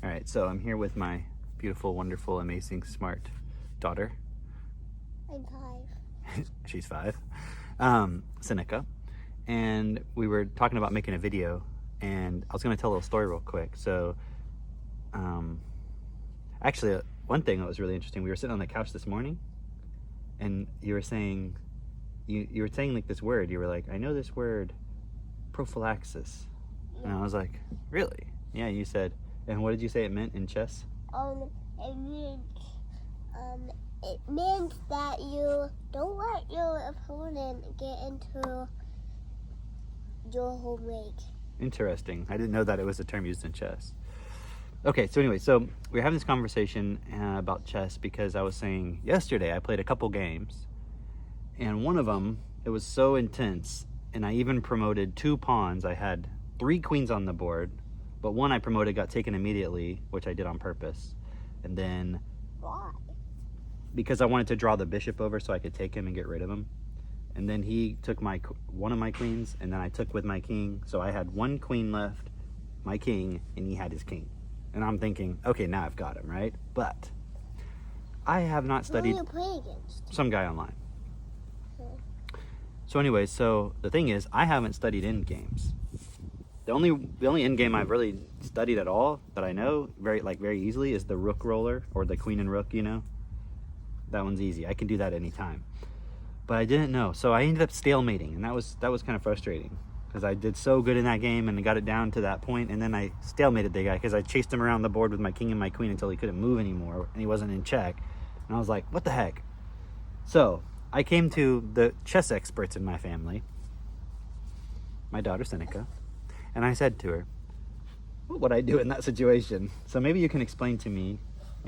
All right, so I'm here with my beautiful, wonderful, amazing, smart daughter. I'm 5. She's 5. Seneca. And we were talking about making a video, and I was going to tell a little story real quick. So, actually, one thing that was really interesting, we were sitting on the couch this morning, and you were saying, you were saying like this word. You were like, I know this word, prophylaxis. And I was like, really? Yeah, you said, and what did you say it meant in chess? It means that you don't let your opponent get into your home rate. Interesting. I didn't know that it was a term used in chess. Okay, so anyway, so we were having this conversation about chess because I was saying yesterday I played a couple games, and one of them, it was so intense, and I even promoted 2 pawns. I had 3 queens on the board, but one I promoted got taken immediately, which I did on purpose. And then Why? because I wanted to draw the bishop over so I could take him and get rid of him. And then he took one of my queens, and then I took with my king. So I had 1 queen left, my king, and he had his king. And I'm thinking, okay, now I've got him, right? But I have not studied. Who are you playing against? Some guy online. Okay. So anyway, so the thing is, I haven't studied endgames. The only endgame I've really studied at all that I know very easily is the rook roller, or the queen and rook, you know? That one's easy. I can do that anytime. But I didn't know. So I ended up stalemating, and that was kind of frustrating because I did so good in that game and got it down to that point, and then I stalemated the guy because I chased him around the board with my king and my queen until he couldn't move anymore and he wasn't in check. And I was like, what the heck? So I came to the chess experts in my family, my daughter Seneca, and I said to her, what would I do in that situation? So maybe you can explain to me.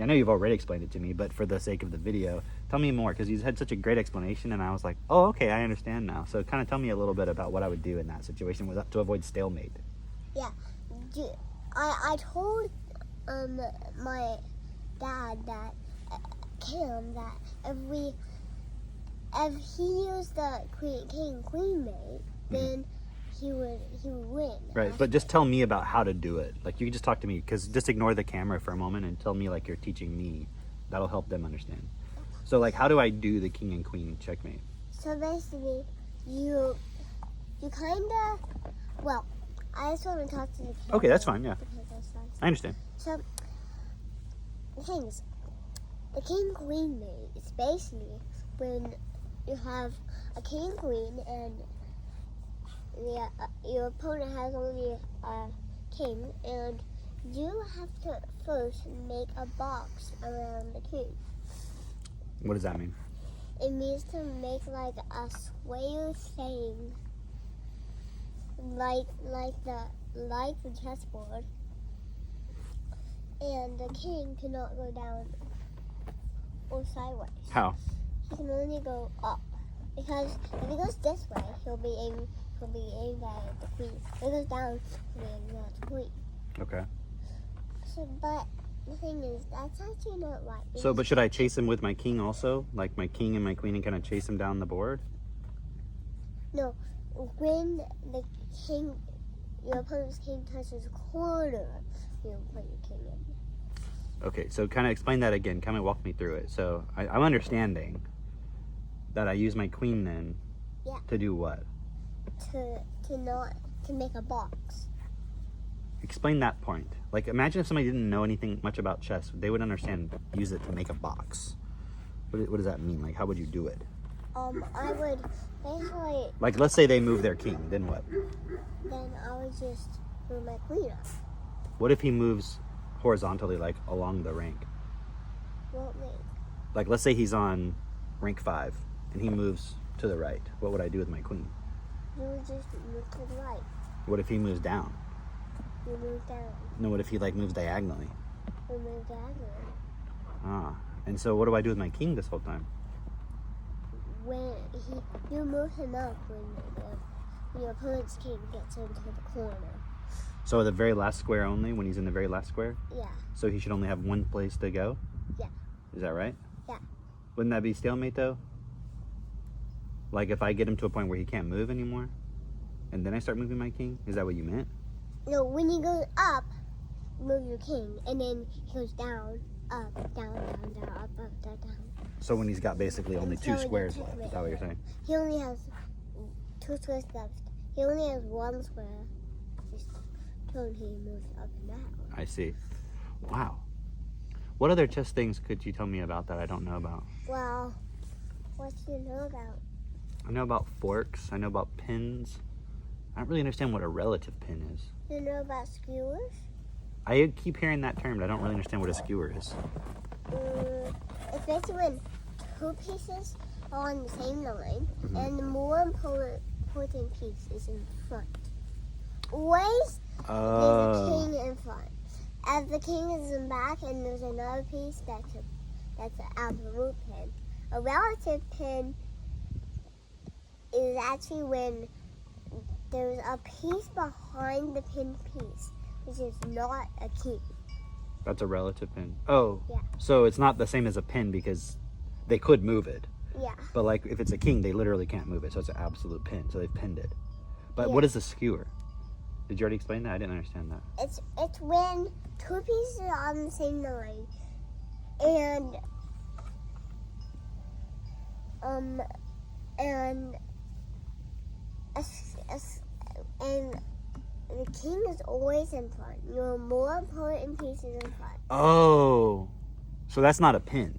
I know you've already explained it to me, but for the sake of the video, tell me more, because you had such a great explanation, and I was like, oh, okay, I understand now. So kind of tell me a little bit about what I would do in that situation to avoid stalemate. Yeah. I told my dad that Cam that if he used the queen mate, then he would win. Right, but just tell me about how to do it. Like, you can just talk to me, because just ignore the camera for a moment and tell me like you're teaching me. That'll help them understand. So like, how do I do the king and queen checkmate? So basically, you kind of, well, I just want to talk to the camera. Okay, that's fine, yeah. I understand. So, the thing is, the king-queen mate is basically when you have a king-queen and your opponent has only a king, and you have to first make a box around the king. What does that mean? It means to make like a square thing, like the chessboard, and the king cannot go down or sideways. How? He can only go up, because if he goes this way, he'll be aimed at the queen. If he goes down, he'll be aimed at the queen. Okay. So, but the thing is, that's actually not right. So, but should I chase him with my king also? Like my king and my queen, and kind of chase him down the board? No, when the king, your opponent's king touches a corner, you put your king in. Okay, so kind of explain that again. Kind of walk me through it. So I'm understanding that I use my queen then. Yeah. To do what? To make a box. Explain that point. Like, imagine if somebody didn't know anything much about chess. They would understand, use it to make a box. What does that mean? Like, how would you do it? I would basically. Like, let's say they move their king. Then what? Then I would just move my queen up. What if he moves horizontally, like along the rank? Won't make. Like, let's say he's on rank 5 and he moves to the right. What would I do with my queen? You would just move to the right. What if he moves down? You move down. No, what if he like moves diagonally? You move diagonally. Ah, and so what do I do with my king this whole time? You move him up when your opponent's king gets into the corner. So the very last square only, when he's in the very last square? Yeah. So he should only have one place to go? Yeah. Is that right? Yeah. Wouldn't that be stalemate though? Like if I get him to a point where he can't move anymore, and then I start moving my king? Is that what you meant? No, when he goes up, move your king, and then he goes down, up, down, down, down, up, up, down, down. So when he's got basically only Until 2 the squares left, checkmate. is that what you're saying? He only has 2 squares left. He only has 1 square. Just till he moves up and down. I see. Wow. What other chess things could you tell me about that I don't know about? Well, what do you know about? I know about forks. I know about pins. I don't really understand what a relative pin is. Do you know about skewers? I keep hearing that term, but I don't really understand what a skewer is. It's basically when 2 pieces are on the same line, Mhm. and the more important piece is in front. Always there's a king in front. As the king is in back, and there's another piece that's an absolute pin. A relative pin is actually when there's a piece behind the pinned piece, which is not a king. That's a relative pin. Oh, Yeah. so it's not the same as a pin because they could move it. Yeah. But like if it's a king, they literally can't move it. So it's an absolute pin. So they've pinned it. But Yeah. what is a skewer? Did you already explain that? I didn't understand that. It's when 2 pieces are on the same line, and and the king is always in front. Your more important piece is in front. Oh, so that's not a pin.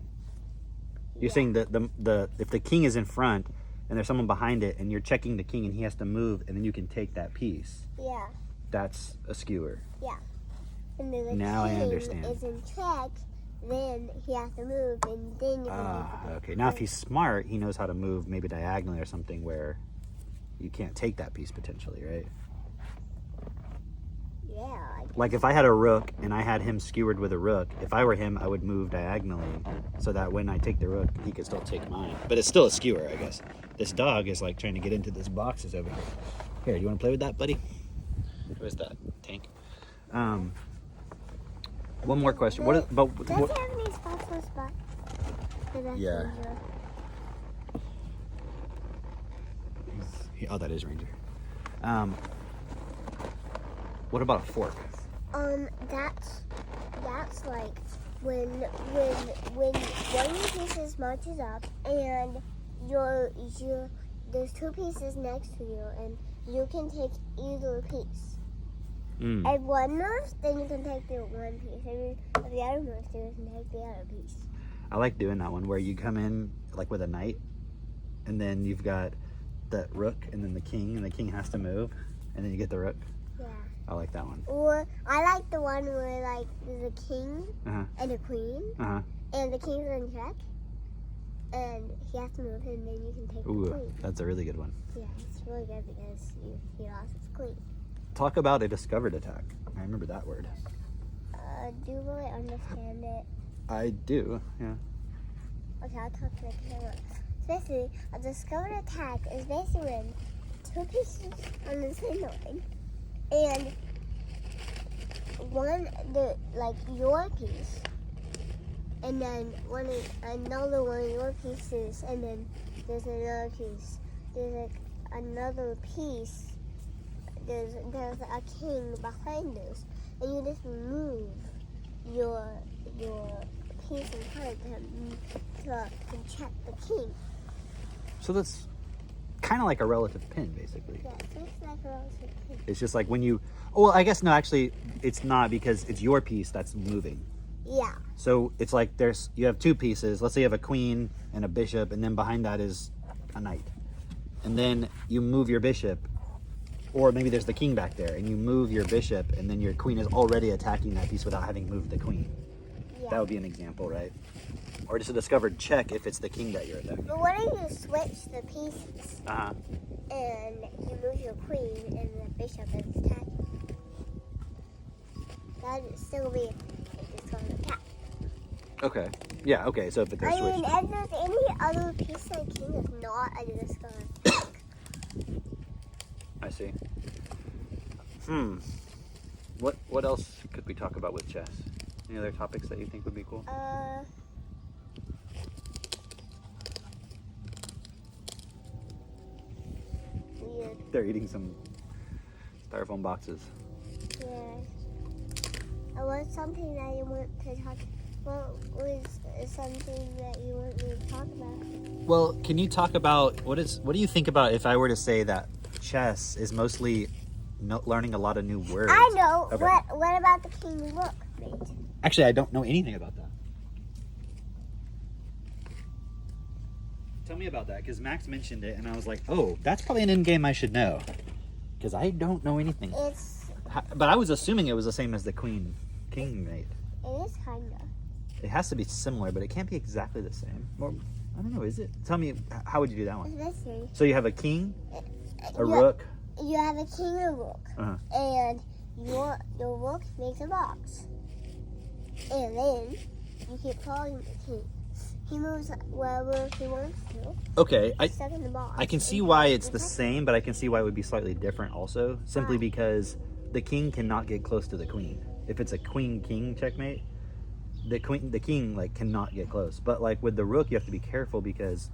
You're Yeah. saying that the if the king is in front and there's someone behind it and you're checking the king and he has to move and then you can take that piece. Yeah. That's a skewer. And then the Now I king understand. is in check, then he has to move, and then you can move. Okay. Now if he's smart, he knows how to move maybe diagonally or something where you can't take that piece potentially, right? Yeah. I guess. Like if I had a rook and I had him skewered with a rook, if I were him, I would move diagonally so that when I take the rook, he could still take mine. But it's still a skewer, I guess. This dog is like trying to get into this boxes over here. Here, you want to play with that, buddy? Where's that tank? One more question. What? Does it have any spots on spot? Yeah. Oh, that is Ranger. What about a fork? That's like when one of your pieces marches up and there's 2 pieces next to you and you can take either piece. If one moves, then you can take the one piece. If the other moves, then you can take the other piece. I like doing that one where you come in like with a knight, and then you've got the rook and then the king has to move, and then you get the rook. Yeah. I like that one. Or I like the one where like there's a king Uh-huh. and a queen, Uh-huh. and the king's in check, and he has to move, and then you can take the Ooh, queen. that's a really good one. Yeah, it's really good because he lost his queen. Talk about a discovered attack. I remember that word. Do you really understand it? I do, yeah. Okay, I'll talk to the camera. It's basically, a discovered attack is basically when 2 pieces on the same line, and your piece, and then another one of your pieces, and then there's another piece. There's like another piece. There's a king behind us, and you just move your piece in front to check the king. So that's kind of like a relative pin, basically. Yeah, it's just like a relative king. It's just like when you... Oh, well, I guess no, actually, it's not because it's your piece that's moving. Yeah. So it's like you have 2 pieces. Let's say you have a queen and a bishop, and then behind that is a knight. And then you move your bishop, or maybe there's the king back there, and you move your bishop, and then your queen is already attacking that piece without having moved the queen. Yeah. That would be an example, right? Or just a discovered check if it's the king that you're attacking. But what if you switch the pieces Uh-huh. and you move your queen and the bishop is attacking? That would still be a discovered attack. Okay. Yeah, okay, so if they're I mean, switched. if there's any other piece of the king is not a discovered attack. I see. What else could we talk about with chess? Any other topics that you think would be cool? Weird. They're eating some styrofoam boxes. Yeah. What's something that you want to talk? What was something that you want me to talk about? Well, can you talk about what do you think about if I were to say that chess is mostly learning a lot of new words? I know. Okay. What about the king rook mate? Actually, I don't know anything about that. Tell me about that, because Max mentioned it, and I was like, oh, that's probably an end game I should know, because I don't know anything. But I was assuming it was the same as the queen king mate. It is kinda. It has to be similar, but it can't be exactly the same. Well, I don't know, is it? Tell me, how would you do that one? Let's see. So you have a king, a rook. You have a king and a rook, and your rook makes a box, and then you keep following the king. He moves wherever he wants to. Okay, Stuck in the box. I can see why it's the same, but I can see why it would be slightly different also, simply because the king cannot get close to the queen. If it's a queen-king checkmate, the king like cannot get close. But like with the rook, you have to be careful, because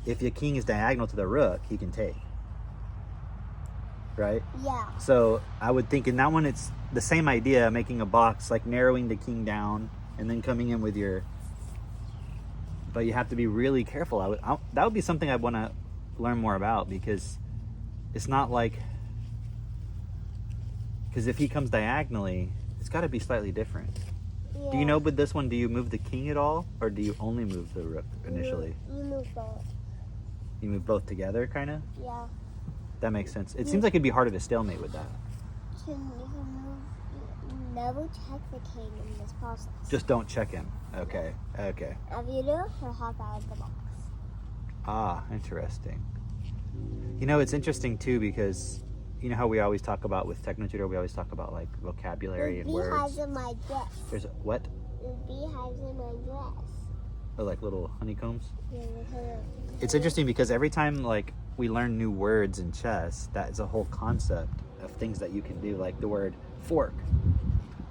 if your king is diagonal to the rook, he can take. Right? Yeah. So I would think in that one, it's the same idea, making a box, like narrowing the king down and then coming in with your... But you have to be really careful. That would be something I'd want to learn more about, because it's not like... Because if he comes diagonally, it's got to be slightly different. Yeah. Do you know with this one, do you move the king at all? Or do you only move the rook initially? You move both. You move both together, kind of? Yeah. That makes sense. It seems like it'd be harder to stalemate with that. You never check the king in this process. Just don't check him. Okay. If you do, he'll hop out of the box. Ah, interesting. You know, it's interesting too, because you know how we always talk about with Technotutor, we always talk about like vocabulary and words. Beehives in my dress. There's what? There's beehives in my dress. Oh, like little honeycombs? Yeah, It's interesting because every time like we learn new words in chess, that is a whole concept of things that you can do, like the word fork.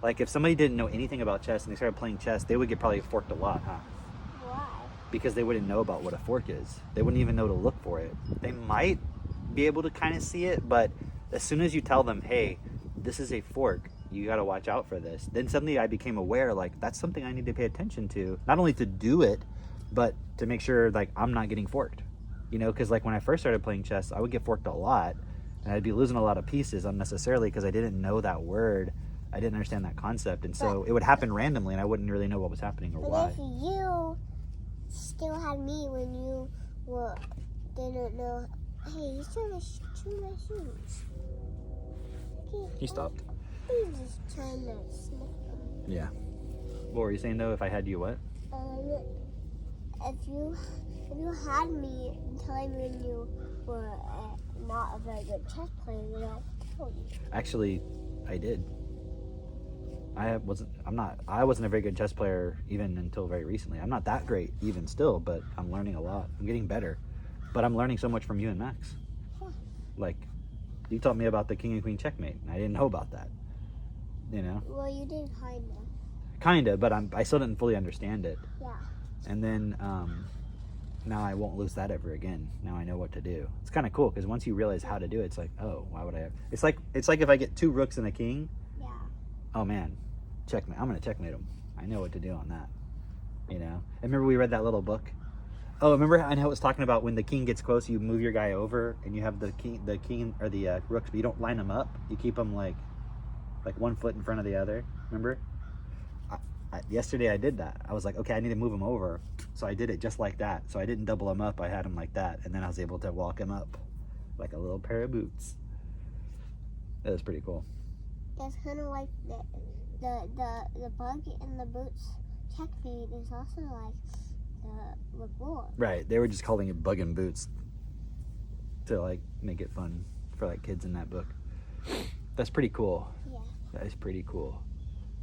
Like if somebody didn't know anything about chess and they started playing chess, they would get probably forked a lot, huh? Why? Because they wouldn't know about what a fork is. They wouldn't even know to look for it. They might be able to kind of see it, but as soon as you tell them, hey, this is a fork, you got to watch out for this, then suddenly I became aware, like that's something I need to pay attention to, not only to do it, but to make sure like I'm not getting forked, you know, because like when I first started playing chess, I would get forked a lot and I'd be losing a lot of pieces unnecessarily because I didn't know that word. I didn't understand that concept, and so it would happen randomly and I wouldn't really know what was happening or why. But if you still had me when you didn't know, hey, he's trying to chew my shoes. He stopped. He's just trying to sniff them. Yeah. What were you saying though? If I had you what? If you had me time when you were not a very good chess player, then I'd kill you. Actually, I did. I wasn't a very good chess player even until very recently. I'm not that great even still, but I'm learning a lot. I'm getting better. But I'm learning so much from you and Max. Yeah. Like, you taught me about the king and queen checkmate, and I didn't know about that. You know? Well, you did kinda. Kinda, but I still didn't fully understand it. Yeah. And then now I won't lose that ever again. Now I know what to do. It's kind of cool because once you realize how to do it, it's like, oh, why would I have? It's like if I get 2 rooks and a king. Yeah. Oh man, checkmate. I'm gonna checkmate him. I know what to do on that. You know. And remember we read that little book. Oh, remember I know it was talking about when the king gets close, you move your guy over, and you have the king or the rooks, but you don't line them up. You keep them like 1 foot in front of the other. Remember? Yesterday I did that. I was like, okay, I need to move him over. So I did it just like that. So I didn't double him up. I had him like that. And then I was able to walk him up like a little pair of boots. That was pretty cool. That's kind of like the bug in the boots checkmate is also like the reward. Right. They were just calling it bug and boots to like make it fun for like kids in that book. That's pretty cool. Yeah. That is pretty cool.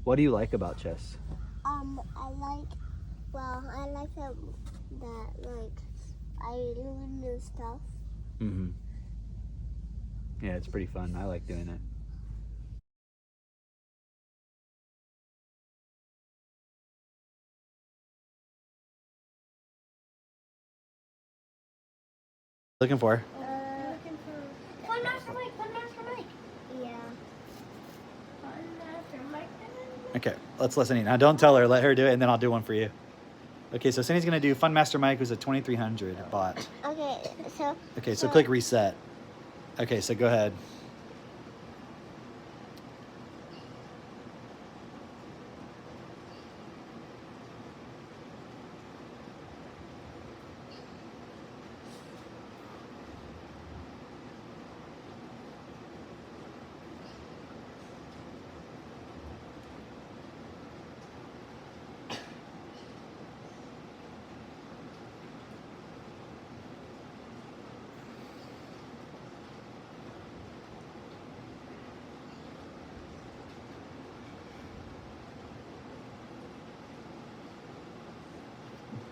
What do you like about chess? I like that like I learn new stuff. Mm-hmm. Yeah, it's pretty fun. I like doing it. Looking for? Looking for one master mic. Yeah. One master mic. Okay, let's let Cindy. Now don't tell her. Let her do it, and then I'll do one for you. Okay, so Cindy's gonna do Fun Master Mike, who's a 2300 bot. Okay, so. Okay, so click reset. Okay, so go ahead.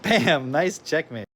Bam! Nice checkmate.